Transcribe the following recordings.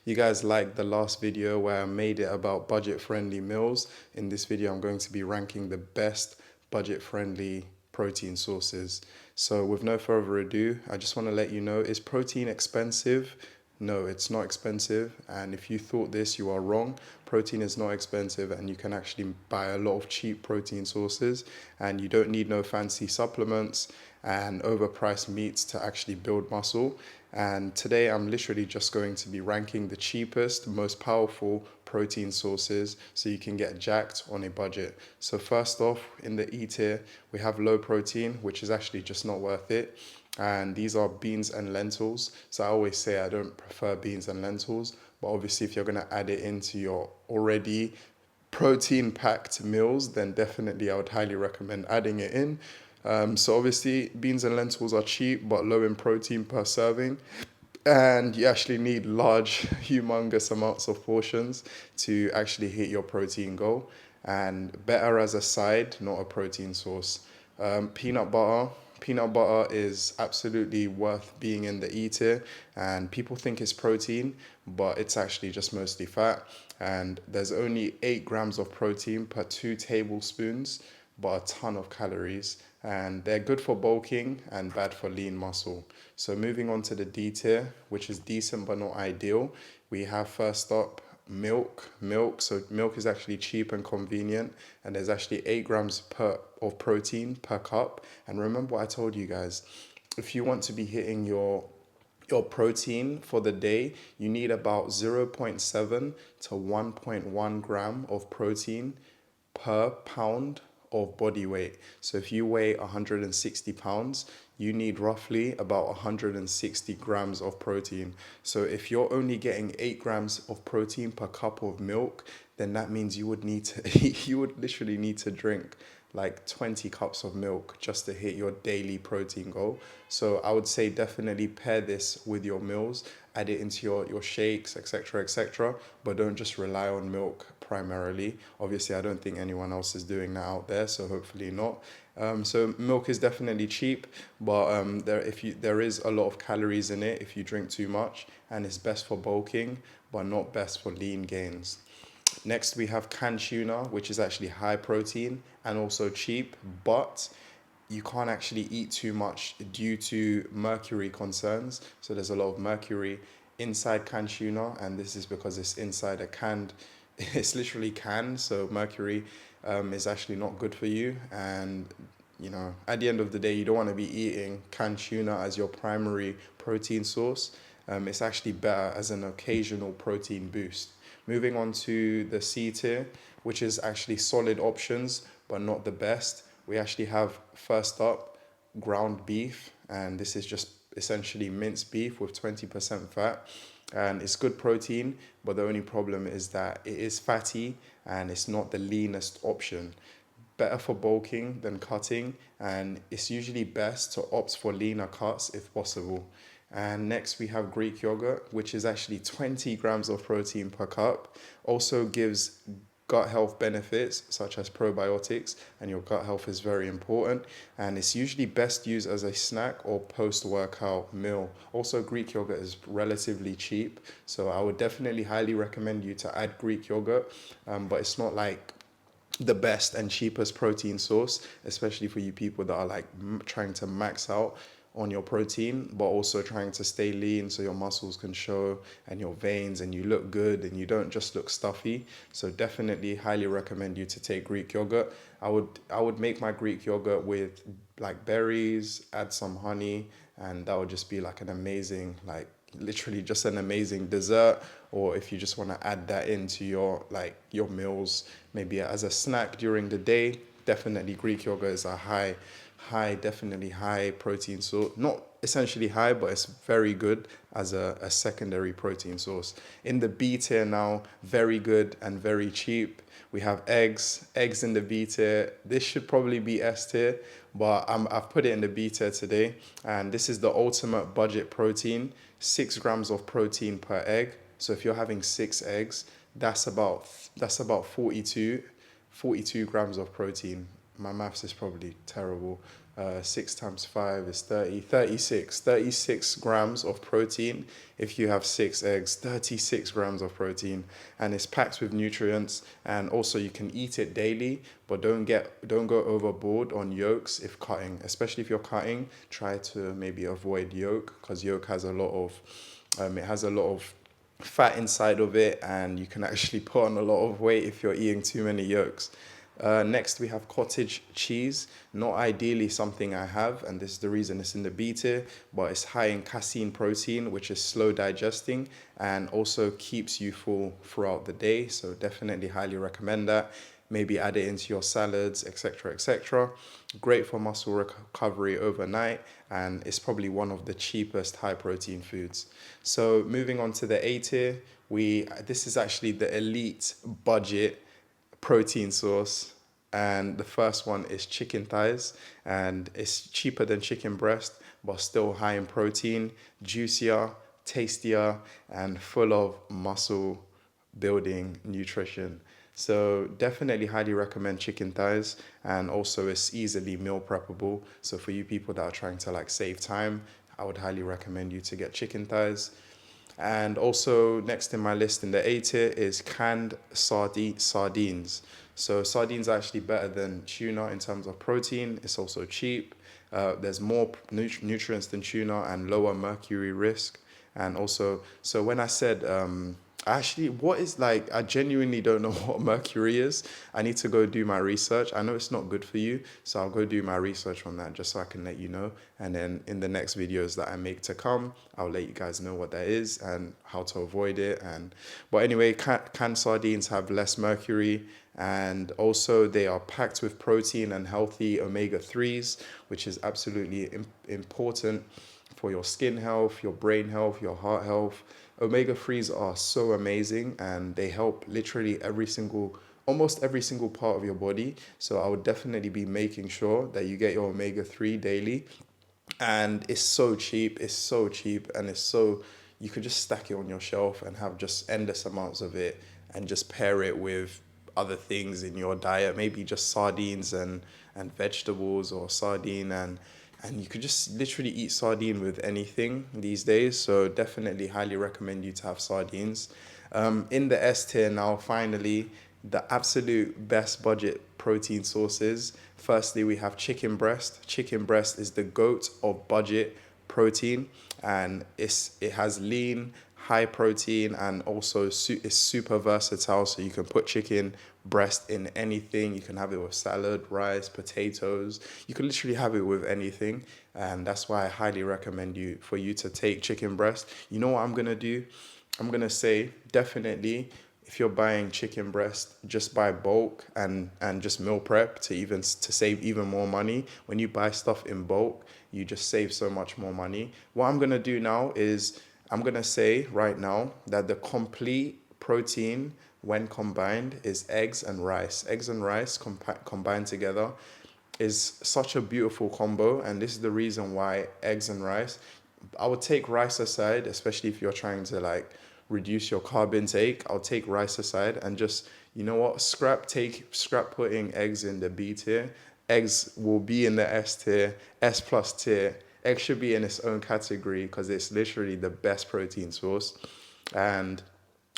You guys liked the last video where I made it about budget-friendly meals. In this video, I'm going to be ranking the best budget-friendly protein sources. So with no further ado, I just want to let you know, is protein expensive? No, it's not expensive. And if you thought this, you are wrong. Protein is not expensive, and you can actually buy a lot of cheap protein sources, and you don't need no fancy supplements and overpriced meats to actually build muscle. And today I'm literally just going to be ranking the cheapest, most powerful protein sources so you can get jacked on a budget. So first off, in the E tier, we have low protein, which is actually just not worth it. And these are beans and lentils. So I always say I don't prefer beans and lentils, but obviously if you're going to add it into your already protein packed meals, then definitely I would highly recommend adding it in. So obviously beans and lentils are cheap but low in protein per serving, and you actually need large, humongous amounts of portions to actually hit your protein goal, and better as a side, not a protein source. Peanut butter. Peanut butter is absolutely worth being in the E tier, and people think it's protein, but it's actually just mostly fat. And there's only 8 grams of protein per 2 tablespoons, but a ton of calories. And they're good for bulking and bad for lean muscle. So moving on to the D tier, which is decent but not ideal, we have first up milk. So milk is actually cheap and convenient, and there's actually 8 grams of protein per cup. And remember what I told you guys, if you want to be hitting your protein for the day, you need about 0.7 to 1.1 gram of protein per pound of body weight. So if you weigh 160 pounds, you need roughly about 160 grams of protein. So if you're only getting 8 grams of protein per cup of milk, then that means you would need to you would literally need to drink like 20 cups of milk just to hit your daily protein goal. So I would say definitely pair this with your meals, add it into your shakes, etc., etc. But don't just rely on milk primarily. Obviously, I don't think anyone else is doing that out there, so hopefully not. So milk is definitely cheap, but there is a lot of calories in it if you drink too much, and it's best for bulking, but not best for lean gains. Next, we have canned tuna, which is actually high protein and also cheap, but you can't actually eat too much due to mercury concerns. So there's a lot of mercury inside canned tuna, and this is because it's inside a canned, it's literally canned, so mercury is actually not good for you. And at the end of the day, you don't want to be eating canned tuna as your primary protein source. It's actually better as an occasional protein boost. Moving on to the C tier, which is actually solid options, but not the best. We actually have first up ground beef, and this is just essentially minced beef with 20% fat. And it's good protein, but the only problem is that it is fatty and it's not the leanest option. Better for bulking than cutting, and it's usually best to opt for leaner cuts if possible. And next we have Greek yogurt, which is actually 20 grams of protein per cup. Also gives gut health benefits such as probiotics, and your gut health is very important. And it's usually best used as a snack or post-workout meal. Also, Greek yogurt is relatively cheap, so I would definitely highly recommend you to add Greek yogurt, but it's not like the best and cheapest protein source, especially for you people that are like trying to max out on your protein, but also trying to stay lean so your muscles can show and your veins and you look good and you don't just look stuffy. So definitely highly recommend you to take Greek yogurt. I would make my Greek yogurt with like berries, add some honey, and that would just be like an amazing, like literally just an amazing dessert. Or if you just want to add that into your meals, maybe as a snack during the day, definitely Greek yogurt is a definitely high protein source. Not essentially high, but it's very good as a secondary protein source. In the B tier now, very good and very cheap. We have eggs. Eggs in the B tier. This should probably be S tier, but I've put it in the B tier today. And this is the ultimate budget protein. 6 grams of protein per egg. So if you're having 6 eggs, that's about 42 grams of protein. My maths is probably terrible. 6 times 5 is 30, 36 grams of protein. If you have 6 eggs, 36 grams of protein, and it's packed with nutrients. And also you can eat it daily, but don't go overboard on yolks if cutting, especially if you're cutting. Try to maybe avoid yolk, because yolk has a lot of it has a lot of fat inside of it, and you can actually put on a lot of weight if you're eating too many yolks. Next, we have cottage cheese. Not ideally something I have, and this is the reason it's in the B tier, but it's high in casein protein, which is slow digesting and also keeps you full throughout the day. So definitely highly recommend that. Maybe add it into your salads, etc., etc. Great for muscle recovery overnight, and it's probably one of the cheapest high protein foods. So moving on to the A tier, this is actually the elite budget protein source, and the first one is chicken thighs, and it's cheaper than chicken breast but still high in protein, juicier, tastier, and full of muscle building nutrition. So definitely highly recommend chicken thighs, and also it's easily meal preppable. So for you people that are trying to like save time, I would highly recommend you to get chicken thighs. And also next in my list in the A tier is canned sardines. So sardines are actually better than tuna in terms of protein. It's also cheap. There's more nutrients than tuna and lower mercury risk. And also, so when I said, actually, what is like, I genuinely don't know what mercury is. I need to go do my research. I know it's not good for you, so I'll go do my research on that just so I can let you know. And then in the next videos that I make to come, I'll let you guys know what that is and how to avoid it. But anyway, canned sardines have less mercury, and also they are packed with protein and healthy omega-3s, which is absolutely important for your skin health, your brain health, your heart health. Omega-3s are so amazing, and they help literally almost every single part of your body. So I would definitely be making sure that you get your omega-3 daily. And it's so cheap, and you could just stack it on your shelf and have just endless amounts of it, and just pair it with other things in your diet, maybe just sardines and vegetables, or sardine and you could just literally eat sardine with anything these days. So definitely highly recommend you to have sardines. In the S tier now, finally, the absolute best budget protein sources. Firstly, we have chicken breast. Chicken breast is the GOAT of budget protein, and it has lean, high protein, and also it's super versatile. So you can put chicken breast in anything. You can have it with salad, rice, potatoes. You can literally have it with anything, and that's why I highly recommend for you to take chicken breast. You know what I'm gonna do? I'm gonna say definitely, if you're buying chicken breast, just buy bulk and just meal prep to save even more money. When you buy stuff in bulk, you just save so much more money. What I'm gonna do now is I'm gonna say right now that the complete protein when combined is eggs and rice. Eggs and rice combined together is such a beautiful combo, and this is the reason why eggs and rice. I would take rice aside, especially if you're trying to like reduce your carb intake. I'll take rice aside and just, you know what, scrap putting eggs in the B tier. Eggs will be in the S tier, S plus tier. Eggs should be in its own category because it's literally the best protein source. And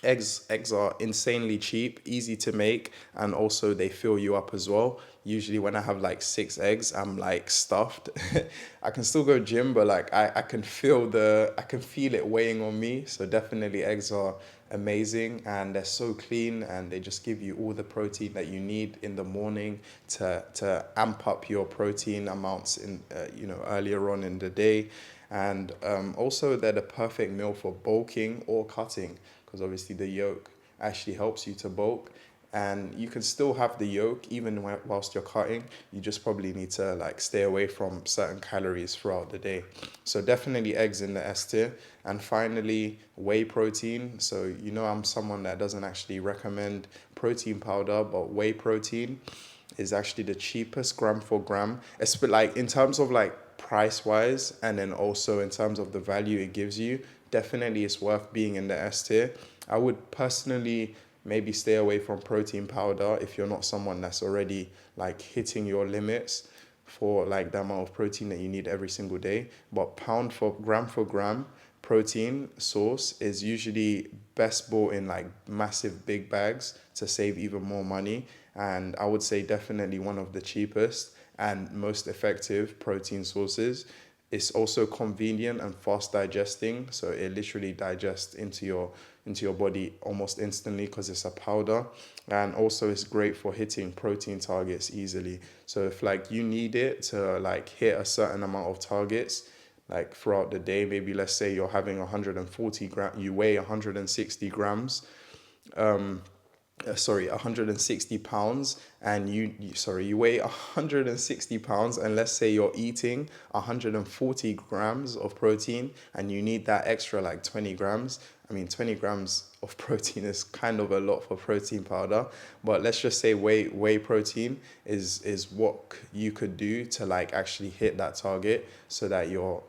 eggs are insanely cheap, easy to make, and also they fill you up as well. Usually when I have like 6 eggs, I'm like stuffed. I can still go gym, but like I can feel it weighing on me. So definitely eggs are amazing, and they're so clean, and they just give you all the protein that you need in the morning to amp up your protein amounts in earlier on in the day. And also they're the perfect meal for bulking or cutting, because obviously the yolk actually helps you to bulk, and you can still have the yolk even whilst you're cutting. You just probably need to like stay away from certain calories throughout the day. So definitely eggs in the S tier. And finally, whey protein. So I'm someone that doesn't actually recommend protein powder, but whey protein is actually the cheapest gram for gram. It's like in terms of like price wise, and then also in terms of the value it gives you, definitely it's worth being in the S tier. I would personally maybe stay away from protein powder if you're not someone that's already like hitting your limits for like the amount of protein that you need every single day. But for gram, protein source is usually best bought in like massive big bags to save even more money. And I would say definitely one of the cheapest and most effective protein sources. It's also convenient and fast digesting, so it literally digests into your body almost instantly because it's a powder. And also it's great for hitting protein targets easily. So if like you need it to like hit a certain amount of targets like throughout the day, maybe let's say you're having 140 grams, you weigh 160 grams, 160 pounds, and you weigh 160 pounds, and let's say you're eating 140 grams of protein and you need that extra like 20 grams. I mean, 20 grams of protein is kind of a lot for protein powder, but let's just say whey protein is what you could do to like actually hit that target so that you're,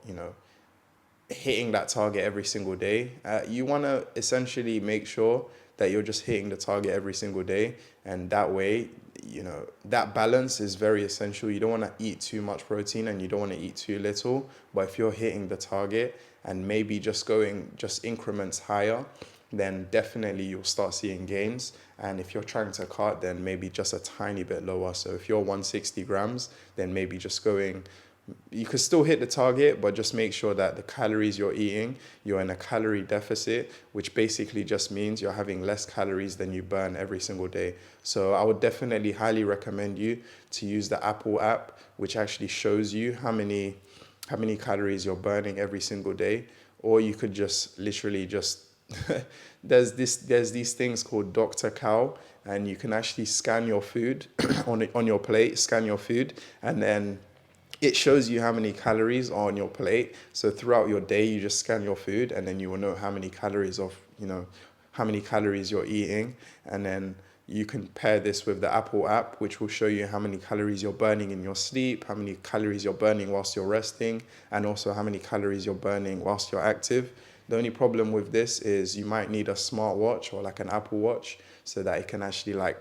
hitting that target every single day. You want to essentially make sure that you're just hitting the target every single day. And that way, that balance is very essential. You don't want to eat too much protein and you don't want to eat too little. But if you're hitting the target and maybe just going just increments higher, then definitely you'll start seeing gains. And if you're trying to cut, then maybe just a tiny bit lower. So if you're 160 grams, then maybe just going, you could still hit the target, but just make sure that the calories you're eating, you're in a calorie deficit, which basically just means you're having less calories than you burn every single day. So I would definitely highly recommend you to use the Apple app, which actually shows you how many calories you're burning every single day. Or you could just literally just there's these things called Dr. Cow, and you can actually scan your food on your plate, scan your food, and then it shows you how many calories are on your plate. So throughout your day, you just scan your food and then you will know how many calories how many calories you're eating. And then you can pair this with the Apple app, which will show you how many calories you're burning in your sleep, how many calories you're burning whilst you're resting, and also how many calories you're burning whilst you're active. The only problem with this is you might need a smartwatch or like an Apple Watch so that it can actually like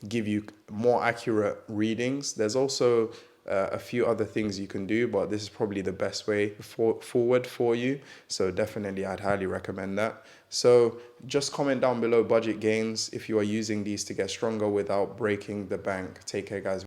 give you more accurate readings. There's also a few other things you can do, but this is probably the best way forward for you. So definitely I'd highly recommend that. So just comment down below budget gains if you are using these to get stronger without breaking the bank. Take care, guys.